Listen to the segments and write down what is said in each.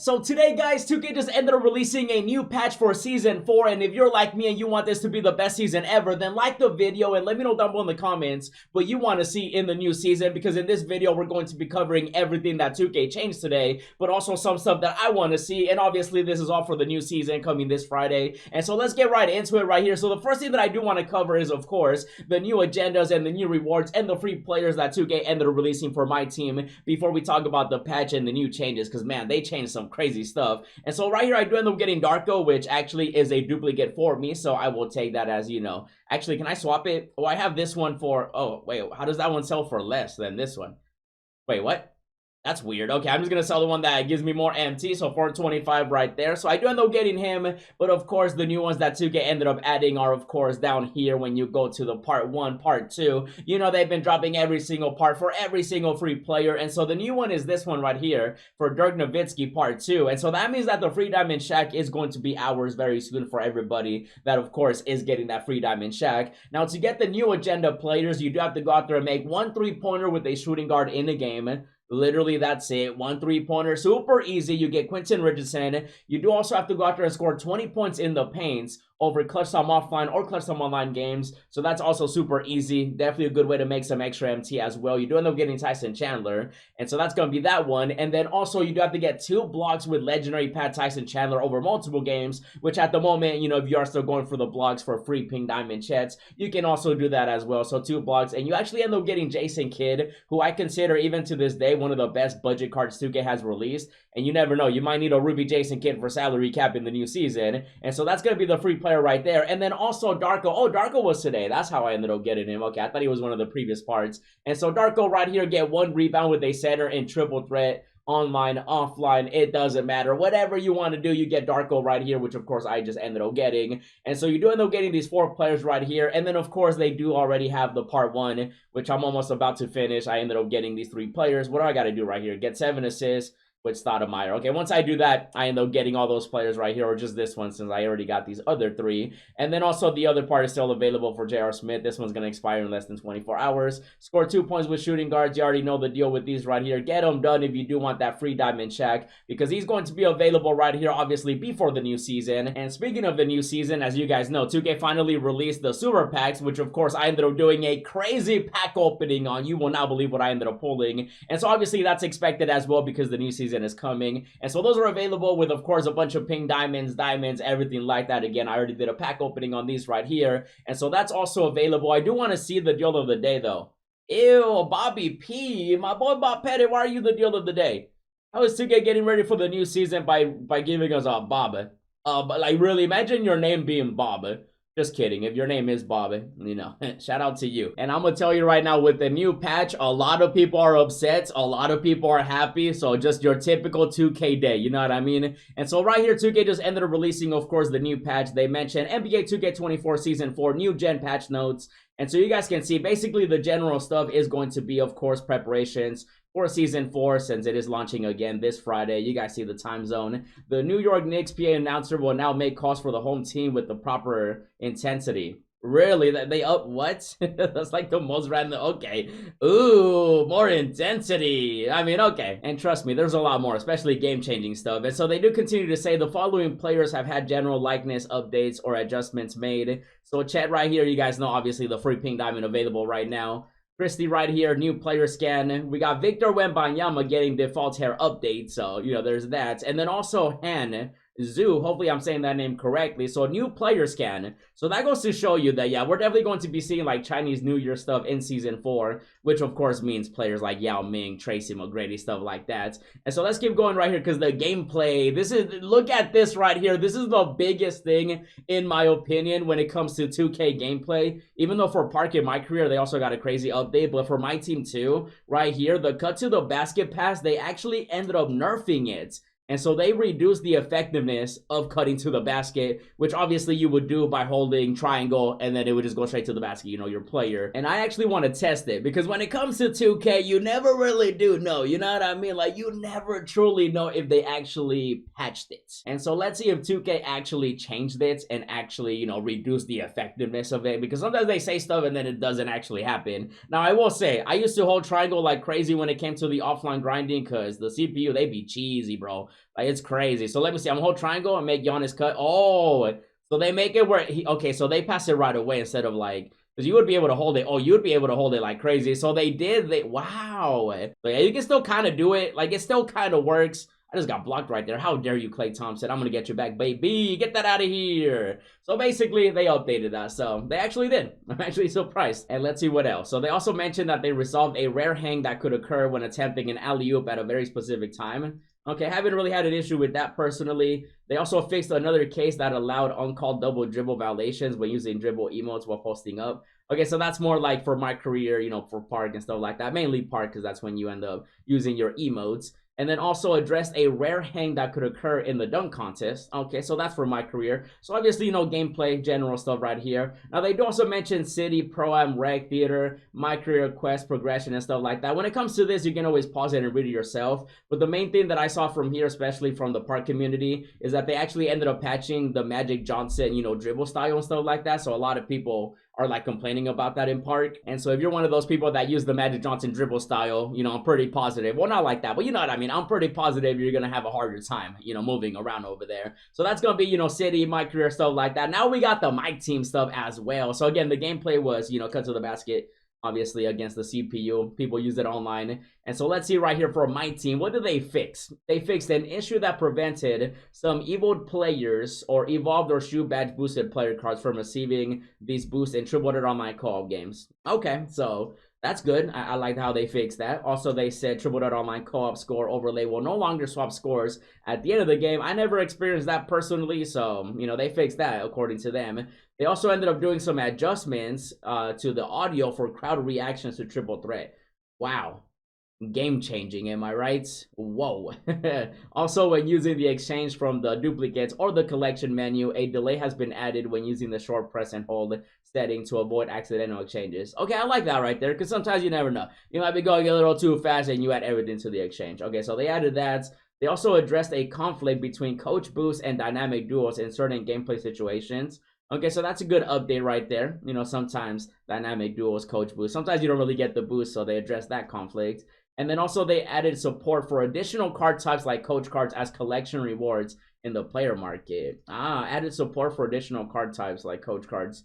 So today, guys, 2K just ended up releasing a new patch for Season 4, and if you're like me and you want this to be the best season ever, then like the video and let me know down below in the comments what you want to see in the new season, because in this video, we're going to be covering everything that 2K changed today, but also some stuff that I want to see, and obviously this is all for the new season coming this Friday, and so let's get right into it right here. So the first thing that I do want to cover is, of course, the new agendas and the new rewards and the free players that 2K ended up releasing for my team before we talk about the patch and the new changes, because man, they changed some crazy stuff. And so right here I do end up getting Darko, which actually is a duplicate for me, so I will take that as, you know. Actually, can I swap it? Oh, I have this one for, oh wait, how does that one sell for less than this one? Wait, what? That's weird. Okay, I'm just gonna sell the one that gives me more MT, so 425 right there. So I do end up getting him, but of course the new ones that 2K ended up adding are of course down here when you go to the part 1, part 2. You know, they've been dropping every single part for every single free player, and so the new one is this one right here for Dirk Nowitzki part 2. And so that means that the free diamond shack is going to be ours very soon for everybody that of course is getting that free diamond shack. Now to get the new agenda players, you do have to go out there and make 1 3-pointer with a shooting guard in the game. Literally, that's it. 1 3-pointer, super easy. You get Quentin Richardson. You do also have to go out there and score 20 points in the paints over Clutch Time Offline or Clutch Time Online games. So that's also super easy. Definitely a good way to make some extra MT as well. You do end up getting Tyson Chandler, and so that's going to be that one. And then also you do have to get 2 blocks with legendary Pat Tyson Chandler over multiple games, which at the moment, you know, if you are still going for the blocks for free pink diamond chets, you can also do that as well. So 2 blocks, and you actually end up getting Jason Kidd, who I consider even to this day one of the best budget cards 2K has released. And you never know, you might need a Ruby Jason Kidd for salary cap in the new season. And so that's going to be the free player right there. And then also Darko. Oh, Darko was today. That's how I ended up getting him. Okay, I thought he was one of the previous parts. And so Darko right here, get 1 rebound with a center in triple threat. Online, offline, it doesn't matter. Whatever you want to do, you get Darko right here, which of course I just ended up getting. And so you do end up getting these 4 players right here. And then of course they do already have the part 1, which I'm almost about to finish. I ended up getting these 3 players. What do I got to do right here? Get 7 assists with Stoudemire. Okay, once I do that, I end up getting all those players right here, or just this one since I already got these other 3. And then also the other part is still available for J.R. Smith. This one's going to expire in less than 24 hours. Score 2 points with shooting guards. You already know the deal with these right here. Get them done if you do want that free diamond shack, because he's going to be available right here, obviously, before the new season. And speaking of the new season, as you guys know, 2K finally released the super packs, which of course I ended up doing a crazy pack opening on. You will not believe what I ended up pulling. And so obviously that's expected as well, because the new season is coming. And so those are available with of course a bunch of pink diamonds, everything like that. Again, I already did a pack opening on these right here, and so that's also available. I do want to see the deal of the day though. Ew, Bobby P, my boy Bob Pettit, why are you the deal of the day? How is 2K getting ready for the new season by giving us a Bob? But like, really, imagine your name being Bob. Just kidding. If your name is Bob, you know, shout out to you. And I'm gonna tell you right now, with the new patch, a lot of people are upset, a lot of people are happy. So just your typical 2K day, you know what I mean? And so right here, 2K just ended up releasing, of course, the new patch. They mentioned NBA 2K24 Season 4 new gen patch notes. And so you guys can see basically the general stuff is going to be, of course, preparations for Season 4, since it is launching again this Friday. You guys see the time zone. The New York Knicks PA announcer will now make calls for the home team with the proper intensity. Really? They up what? That's like the most random. Okay. Ooh, more intensity. I mean, okay. And trust me, there's a lot more, especially game-changing stuff. And so they do continue to say the following players have had general likeness updates or adjustments made. So chat right here, you guys know obviously the free pink diamond available right now. Christy right here, new player scan. We got Victor Wembanyama getting default hair update, so, you know, there's that. And then also Han Zhu, hopefully I'm saying that name correctly. So new player scan. So that goes to show you that, yeah, we're definitely going to be seeing like Chinese New Year stuff in Season 4, which of course means players like Yao Ming, Tracy McGrady, stuff like that. And so let's keep going right here, because the gameplay, look at this right here. This is the biggest thing in my opinion when it comes to 2K gameplay. Even though for Park in My Career, they also got a crazy update, but for my team too, right here, the cut to the basket pass, they actually ended up nerfing it. And so they reduce the effectiveness of cutting to the basket, which obviously you would do by holding triangle, and then it would just go straight to the basket, you know, your player. And I actually want to test it, because when it comes to 2K, you never really do know, you know what I mean? Like, you never truly know if they actually patched it. And so let's see if 2K actually changed it and actually, you know, reduced the effectiveness of it, because sometimes they say stuff and then it doesn't actually happen. Now, I will say, I used to hold triangle like crazy when it came to the offline grinding, because the CPU, they be cheesy, bro. like, it's crazy. So let me see. I'm gonna hold triangle and make Giannis cut. Oh, so they make it where he, okay, so they pass it right away instead of like, because you would be able to hold it. Oh, you would be able to hold it like crazy. So they did. Wow. So yeah, you can still kind of do it. Like, it still kind of works. I just got blocked right there. How dare you, Klay Thompson? I'm going to get you back, baby. Get that out of here. So basically, they updated that. So they actually did. I'm actually surprised. And let's see what else. So they also mentioned that they resolved a rare hang that could occur when attempting an alley-oop at a very specific time. Okay, haven't really had an issue with that personally. They also fixed another case that allowed uncalled double dribble violations when using dribble emotes while posting up. Okay, so that's more like for my career, you know, for Park and stuff like that. Mainly Park, because that's when you end up using your emotes. And then also addressed a rare hang that could occur in the dunk contest. Okay, so that's for my career. So obviously, you know, gameplay, general stuff right here. Now, they do also mention City, Pro-Am, Rec, Theater, My Career, Quest, Progression, and stuff like that. When it comes to this, you can always pause it and read it yourself. But the main thing that I saw from here, especially from the Park community, is that they actually ended up patching the Magic Johnson, you know, dribble style and stuff like that. So a lot of people are like complaining about that in Park. And so if you're one of those people that use the Magic Johnson dribble style, you know, I'm pretty positive. Well, not like that, but you know what I mean. I'm pretty positive you're gonna have a harder time, you know, moving around over there. So that's gonna be, you know, City, My Career, stuff like that. Now we got the MyTeam stuff as well. So again, the gameplay was, you know, cut to the basket, obviously against the CPU. People use it online. And so let's see right here for MyTeam. What did they fix? They fixed an issue that prevented some evolved players or evolved or shoe badge boosted player cards from receiving these boosts in triple-threat online co-op games. Okay, so that's good. I like how they fixed that. Also, they said triple-threat online co-op score overlay will no longer swap scores at the end of the game. I never experienced that personally, so, you know, they fixed that according to them. They also ended up doing some adjustments to the audio for crowd reactions to triple threat. Wow. Game changing, am I right? Whoa. Also, when using the exchange from the duplicates or the collection menu, a delay has been added when using the short press and hold setting to avoid accidental exchanges. Okay, I like that right there, because sometimes you never know. You might be going a little too fast and you add everything to the exchange. Okay, so they added that. They also addressed a conflict between coach boosts and dynamic duels in certain gameplay situations. Okay, so that's a good update right there. You know, sometimes dynamic duels, coach boost. Sometimes you don't really get the boost, so they address that conflict. And then also they added support for additional card types like coach cards as collection rewards in the player market. Added support for additional card types like coach cards.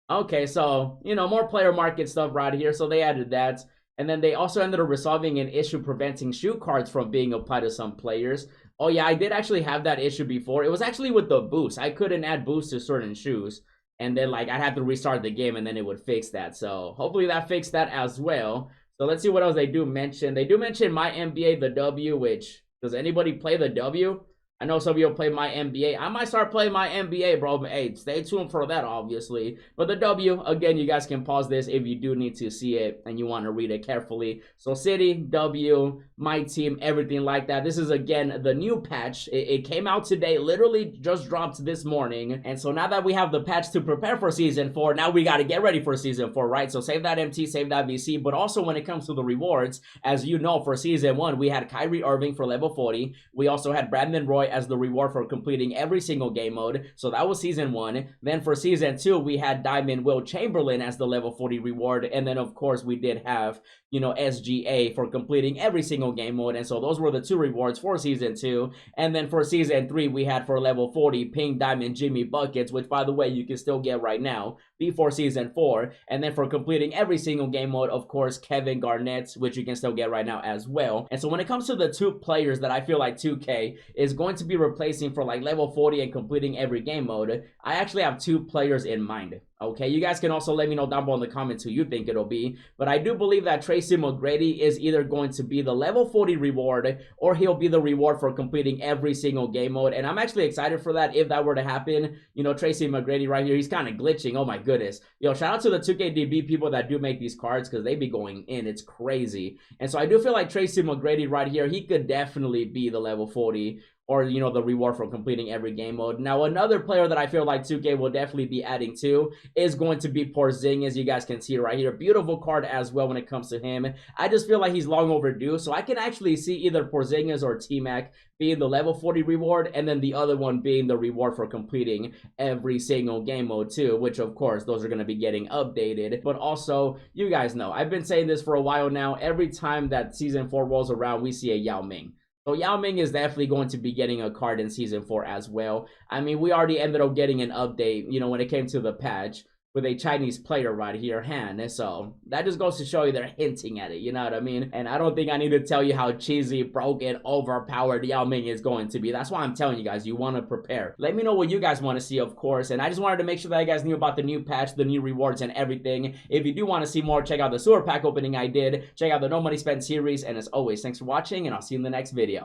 Okay, so, you know, more player market stuff right here. So they added that. And then they also ended up resolving an issue preventing shoe cards from being applied to some players. Oh yeah, I did actually have that issue before. It was actually with the boost. I couldn't add boosts to certain shoes. And then, like, I'd have to restart the game and then it would fix that. So hopefully that fixed that as well. So let's see what else they do mention. They do mention My NBA, the W, which, does anybody play the W? I know some of you play My NBA. I might start playing My NBA, bro. But hey, stay tuned for that, obviously. But the W, again, you guys can pause this if you do need to see it and you want to read it carefully. So City, W, MyTeam, everything like that. This is, again, the new patch. It came out today, literally just dropped this morning. And so now that we have the patch to prepare for Season 4, now we got to get ready for Season 4, right? So save that MT, save that VC. But also when it comes to the rewards, as you know, for Season 1, we had Kyrie Irving for level 40. We also had Brandon Roy as the reward for completing every single game mode. So that was Season 1. Then for Season 2, we had Diamond Will Chamberlain as the level 40 reward. And then, of course, we did have, you know, SGA for completing every single game mode. And so those were the 2 rewards for Season 2. And then for Season 3, we had for level 40, Pink Diamond Jimmy Buckets, which, by the way, you can still get right now before Season 4. And then for completing every single game mode, of course, Kevin Garnett, which you can still get right now as well. And so when it comes to the 2 players that I feel like 2K is going to be replacing for like level 40 and completing every game mode, I actually have 2 players in mind. Okay, you guys can also let me know down below in the comments who you think it'll be. But I do believe that Tracy McGrady is either going to be the level 40 reward or he'll be the reward for completing every single game mode. And I'm actually excited for that if that were to happen. You know, Tracy McGrady right here, he's kind of glitching. Oh my goodness. Yo, shout out to the 2KDB people that do make these cards because they be going in. It's crazy. And so I do feel like Tracy McGrady right here, he could definitely be the level 40 or, you know, the reward for completing every game mode. Now, another player that I feel like 2K will definitely be adding to is going to be Porzingis. You guys can see right here. Beautiful card as well when it comes to him. I just feel like he's long overdue, so I can actually see either Porzingis or T-Mac being the level 40 reward, and then the other one being the reward for completing every single game mode too, which of course, those are going to be getting updated. But also, you guys know, I've been saying this for a while now. Every time that Season 4 rolls around, we see a Yao Ming. So Yao Ming is definitely going to be getting a card in Season 4 as well. I mean, we already ended up getting an update, when it came to the patch with a Chinese player right here, Han. And so that just goes to show you they're hinting at it, you know what I mean? And I don't think I need to tell you how cheesy, broken, overpowered Yao Ming is going to be. That's why I'm telling you guys, you want to prepare. Let me know what you guys want to see, of course. And I just wanted to make sure that you guys knew about the new patch, the new rewards, and everything. If you do want to see more, check out the sewer pack opening I did. Check out the No Money Spent series. And as always, thanks for watching, and I'll see you in the next video.